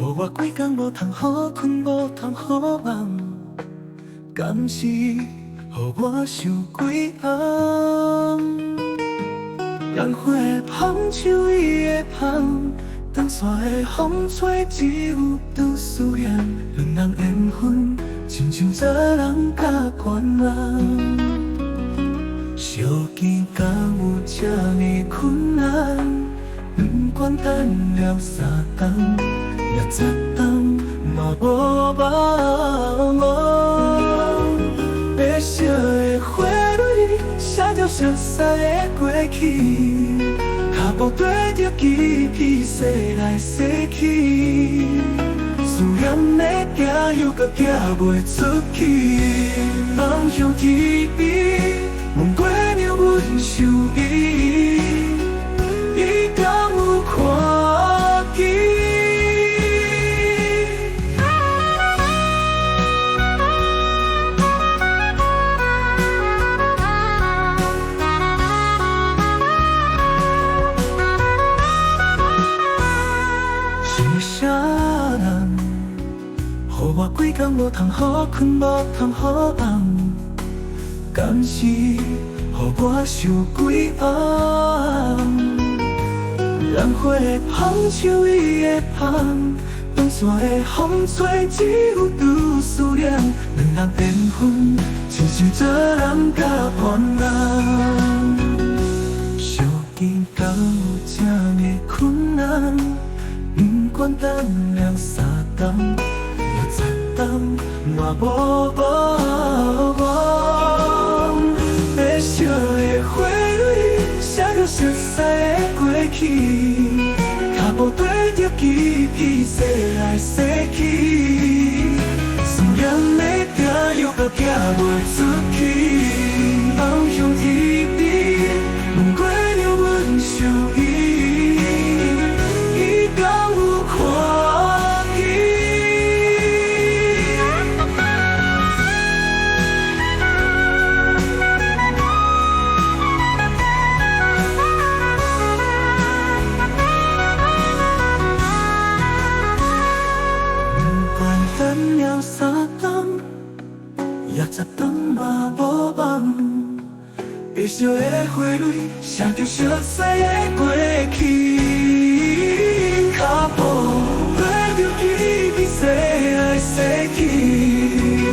予我几工无通好困，无通好梦，敢是予我想几红？烟火的香，手伊的香，长线的风吹，只有拄思念。两人缘分，亲像早人甲悬人。相见敢有这呢困难？不管等了3冬，也10冬嘛无望。白色的花蕊，写着熟悉的过去，脚步跟着记忆驶来驶去，思念的行又搁行袂出去，梦向天边，问过了阮想伊，伊敢有看见？是啥人？予我几工无通好困，无通好梦，敢是予我想几红？烟火的香，手伊的香，长线的风吹，只有拄思念。两人缘分，亲像做人甲伴人。相见敢有这呢困难？不管等了3冬，又10冬嘛无望。白色的花蕊，写着熟悉的过去，脚步跟着记忆驶来驶去，思念的行又搁行袂出去，梦向天边，问过了阮想伊，伊敢有看见？等了3冬，也10冬嘛无望。白色的花蕊，写着熟悉的过去，脚步跟着记忆驶来驶去，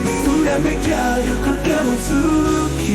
思念的行又搁行袂出去。